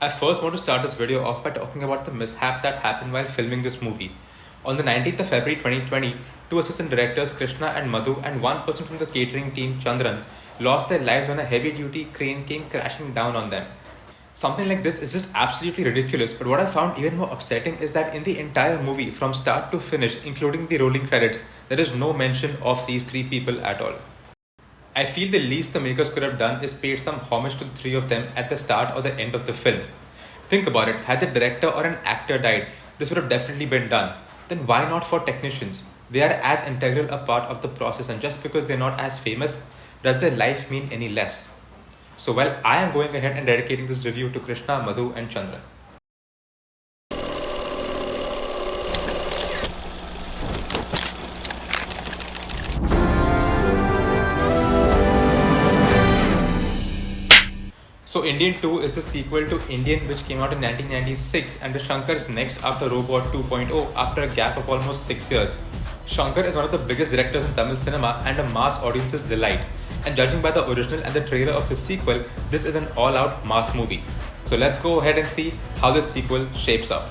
I first want to start this video off by talking about the mishap that happened while filming this movie. On the 19th of February 2020, two assistant directors Krishna and Madhu and one person from the catering team Chandran lost their lives when a heavy-duty crane came crashing down on them. Something like this is just absolutely ridiculous, but what I found even more upsetting is that in the entire movie, from start to finish, including the rolling credits, there is no mention of these three people at all. I feel the least the makers could have done is paid some homage to the three of them at the start or the end of the film. Think about it, had the director or an actor died, this would have definitely been done. Then why not for technicians? They are as integral a part of the process, and just because they're not as famous, does their life mean any less? So I am going ahead and dedicating this review to Krishna, Madhu and Chandran. So Indian 2 is a sequel to Indian, which came out in 1996 and is Shankar's next after Robot 2.0 after a gap of almost 6 years. Shankar is one of the biggest directors in Tamil cinema and a mass audience's delight. And judging by the original and the trailer of the sequel, this is an all-out mass movie. So let's go ahead and see how this sequel shapes up.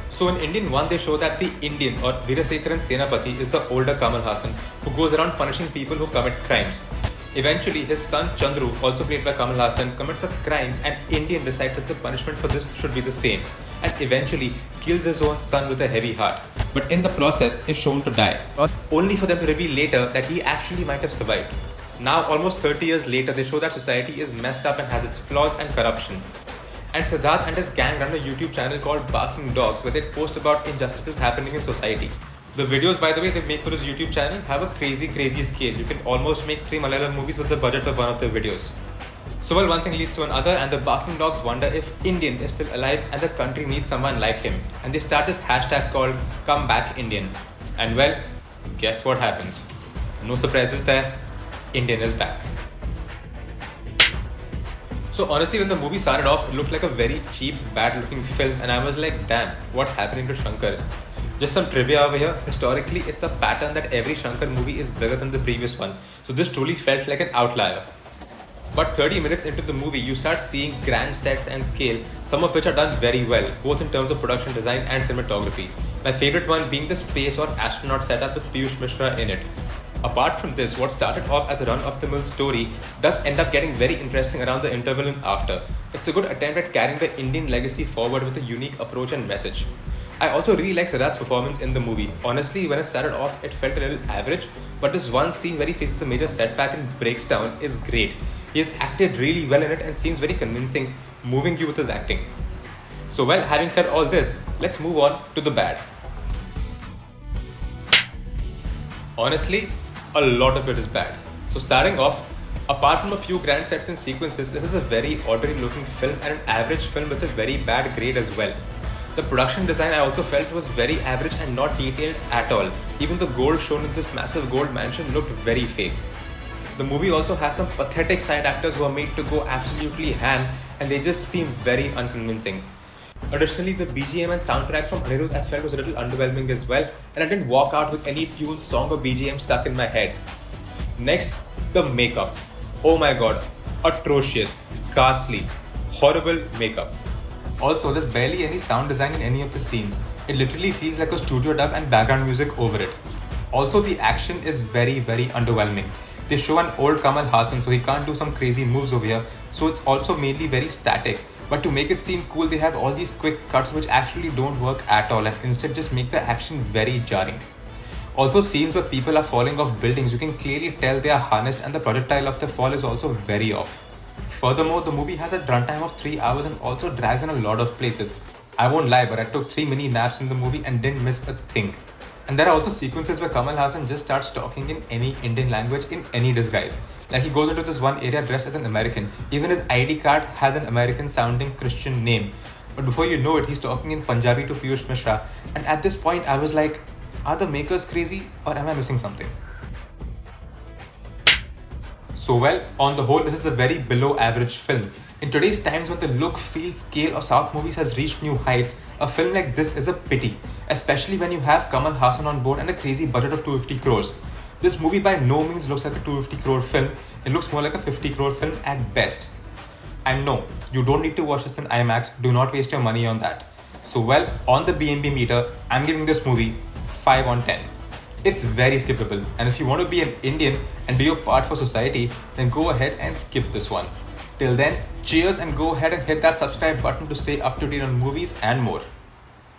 So in Indian 1, they show that the Indian or Veerasekaran Senapati is the older Kamal Haasan who goes around punishing people who commit crimes. Eventually, his son Chandru, also played by Kamal Haasan, commits a crime and Indian decides that the punishment for this should be the same and eventually kills his own son with a heavy heart. But in the process, is shown to die, only for them to reveal later that he actually might have survived. Now, almost 30 years later, they show that society is messed up and has its flaws and corruption. And Siddharth and his gang run a YouTube channel called Barking Dogs where they post about injustices happening in society. The videos, by the way, they make for his YouTube channel have a crazy scale. You can almost make 3 Malayalam movies with the budget of one of their videos. So one thing leads to another and the Barking Dogs wonder if Indian is still alive and the country needs someone like him. And they start this hashtag called Come Back Indian. And guess what happens? No surprises there. Indian is back. So honestly, when the movie started off, it looked like a very cheap, bad looking film and I was like, damn, what's happening to Shankar? Just some trivia over here. Historically, it's a pattern that every Shankar movie is bigger than the previous one. So this truly felt like an outlier. But 30 minutes into the movie, you start seeing grand sets and scale, some of which are done very well, both in terms of production design and cinematography. My favorite one being the space or astronaut setup with Piyush Mishra in it. Apart from this, what started off as a run-of-the-mill story does end up getting very interesting around the interval and after. It's a good attempt at carrying the Indian legacy forward with a unique approach and message. I also really like Siddharth's performance in the movie. Honestly, when it started off, it felt a little average, but this one scene where he faces a major setback and breaks down is great. He has acted really well in it and seems very convincing, moving you with his acting. So having said all this, let's move on to the bad. Honestly, a lot of it is bad. So starting off, apart from a few grand sets and sequences, this is a very ordinary looking film and an average film with a very bad grade as well. The production design I also felt was very average and not detailed at all. Even the gold shown in this massive gold mansion looked very fake. The movie also has some pathetic side actors who are made to go absolutely ham and they just seem very unconvincing. Additionally, the BGM and soundtrack from Anirudh I felt was a little underwhelming as well and I didn't walk out with any tune, song or BGM stuck in my head. Next, the makeup. Oh my god, atrocious, ghastly, horrible makeup. Also, there's barely any sound design in any of the scenes. It literally feels like a studio dub and background music over it. Also, the action is very underwhelming. They show an old Kamal Haasan, so he can't do some crazy moves over here. So it's also mainly very static. But to make it seem cool, they have all these quick cuts which actually don't work at all and instead just make the action very jarring. Also, scenes where people are falling off buildings, you can clearly tell they are harnessed and the projectile of the fall is also very off. Furthermore, the movie has a runtime of 3 hours and also drags in a lot of places. I won't lie, but I took 3 mini naps in the movie and didn't miss a thing. And there are also sequences where Kamal Haasan just starts talking in any Indian language in any disguise. Like he goes into this one area dressed as an American. Even his ID card has an American sounding Christian name. But before you know it, he's talking in Punjabi to Piyush Mishra. And at this point, I was like, are the makers crazy or am I missing something? So on the whole, this is a very below average film. In today's times when the look, feel, scale of South movies has reached new heights, a film like this is a pity, especially when you have Kamal Haasan on board and a crazy budget of 250 crores. This movie by no means looks like a 250 crore film, it looks more like a 50 crore film at best. And no, you don't need to watch this in IMAX. Do not waste your money on that. So well, on the BMB meter, I'm giving this movie 5 on 10. It's very skippable, and if you want to be an Indian and do your part for society, then go ahead and skip this one. Till then, cheers, and go ahead and hit that subscribe button to stay up to date on movies and more.